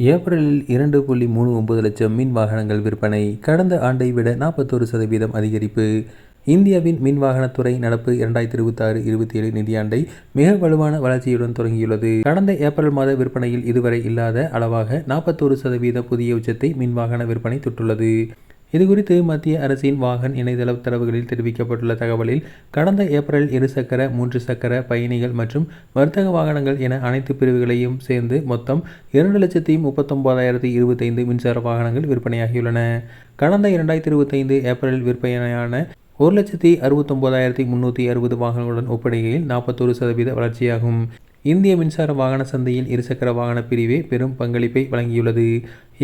ஏப்ரலில் 2.39 லட்சம் மின் வாகனங்கள் விற்பனை, கடந்த ஆண்டை விட 41% அதிகரிப்பு. இந்தியாவின் மின் வாகனத்துறை நடப்பு 2026-27 நிதியாண்டை மிக வலுவான வளர்ச்சியுடன் தொடங்கியுள்ளது. கடந்த ஏப்ரல் மாத விற்பனையில் இதுவரை இல்லாத அளவாக 41% புதிய உச்சத்தை மின் வாகன விற்பனை தொட்டுள்ளது. இதுகுறித்து மத்திய அரசின் வாகன் இணையதள தரவுகளில் தெரிவிக்கப்பட்டுள்ள தகவலில், கடந்த ஏப்ரலில் இருசக்கர, 3 சக்கர, பயணிகள் மற்றும் வர்த்தக வாகனங்கள் என அனைத்து பிரிவுகளையும் சேர்ந்து மொத்தம் 2,39,025 மின்சார வாகனங்கள் விற்பனையாகியுள்ளன. கடந்த 2025 ஏப்ரலில் விற்பனையான 1,69,360 வாகனங்களுடன் ஒப்பிடுகையில் 41% வளர்ச்சியாகும். இந்திய மின்சார வாகன சந்தையில் இருசக்கர வாகன பிரிவே பெரும் பங்களிப்பை வழங்கியுள்ளது.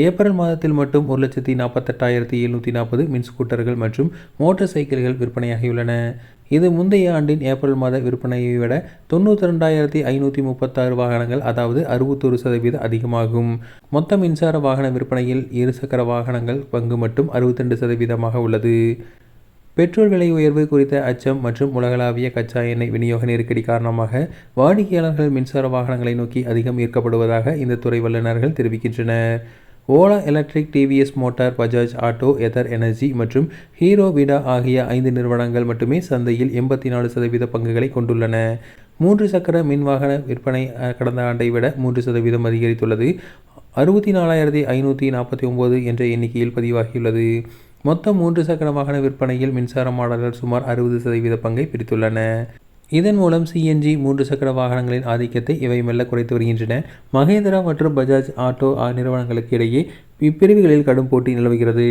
ஏப்ரல் மாதத்தில் மட்டும் 1,48,740 மின் ஸ்கூட்டர்கள் மற்றும் மோட்டார் சைக்கிள்கள் விற்பனையாகியுள்ளன. இது முந்தைய ஆண்டின் ஏப்ரல் மாத விற்பனையை விட 92,536 வாகனங்கள், அதாவது 61% அதிகமாகும். மொத்த மின்சார வாகன விற்பனையில் இருசக்கர வாகனங்கள் பங்கு மட்டும் 62% உள்ளது. பெட்ரோல் விலை உயர்வு குறித்த அச்சம் மற்றும் உலகளாவிய கச்சா எண்ணெய் விநியோக நெருக்கடி காரணமாக வாடிக்கையாளர்கள் மின்சார வாகனங்களை நோக்கி அதிகம் ஈர்க்கப்படுவதாக இந்த துறை வல்லுநர்கள் தெரிவிக்கின்றனர். Ola electric, TVS motor, Bajaj auto, Ather energy மற்றும் ஹீரோ விடா ஆகிய 5 நிறுவனங்கள் மட்டுமே சந்தையில் 84% பங்குகளை கொண்டுள்ளன. 3 சக்கர மின் வாகன விற்பனை கடந்த ஆண்டை விட 3% அதிகரித்துள்ளது. 64,549 என்ற எண்ணிக்கையில் பதிவாகியுள்ளது. மொத்தம் 3 சக்கர வாகன விற்பனையில் மின்சார மாடல்கள் சுமார் 60% பங்கை பிடித்துள்ளன. இதன் மூலம் சிஎன்ஜி 3 சக்கர வாகனங்களின் ஆதிக்கத்தை இவை மெல்ல குறைத்து வருகின்றன. மகேந்திரா மற்றும் பஜாஜ் ஆட்டோ நிறுவனங்களுக்கு இடையே இப்பிரிவுகளில் கடும் போட்டி நிலவுகிறது.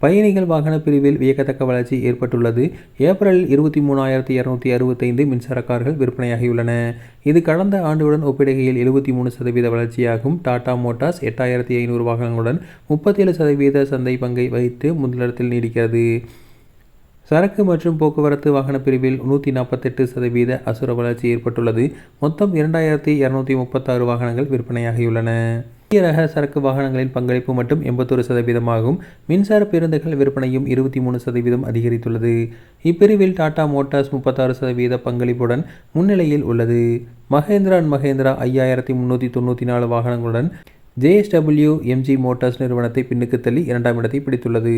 பயணிகள் வாகன பிரிவில் வியக்கத்தக்க வளர்ச்சி ஏற்பட்டுள்ளது. ஏப்ரலில் 23,265 மின்சார கார்கள் விற்பனையாகியுள்ளன. இது கடந்த ஆண்டுடன் ஒப்பிடுகையில் 73% வளர்ச்சியாகும். டாடா மோட்டார்ஸ் 8,500 வாகனங்களுடன் 37% சந்தை பங்கை வகித்து முதலிடத்தில் நீடிக்கிறது. சரக்கு மற்றும் போக்குவரத்து வாகன பிரிவில் 148% அசுர வளர்ச்சி ஏற்பட்டுள்ளது. மொத்தம் 2,236 வாகனங்கள் விற்பனையாகியுள்ளன. புதிய ரக சரக்கு வாகனங்களின் பங்களிப்பு மட்டும் 81% ஆகும். மின்சார பேருந்துகள் விற்பனையும் 23% அதிகரித்துள்ளது. இப்பிரிவில் டாடா மோட்டார்ஸ் 36% பங்களிப்புடன் முன்னிலையில் உள்ளது. மகேந்திரா அண்ட் மகேந்திரா 5,394 வாகனங்களுடன் JSW எம்ஜி மோட்டார்ஸ் நிறுவனத்தை பின்னுக்கு தள்ளி 2ஆம் இடத்தை பிடித்துள்ளது.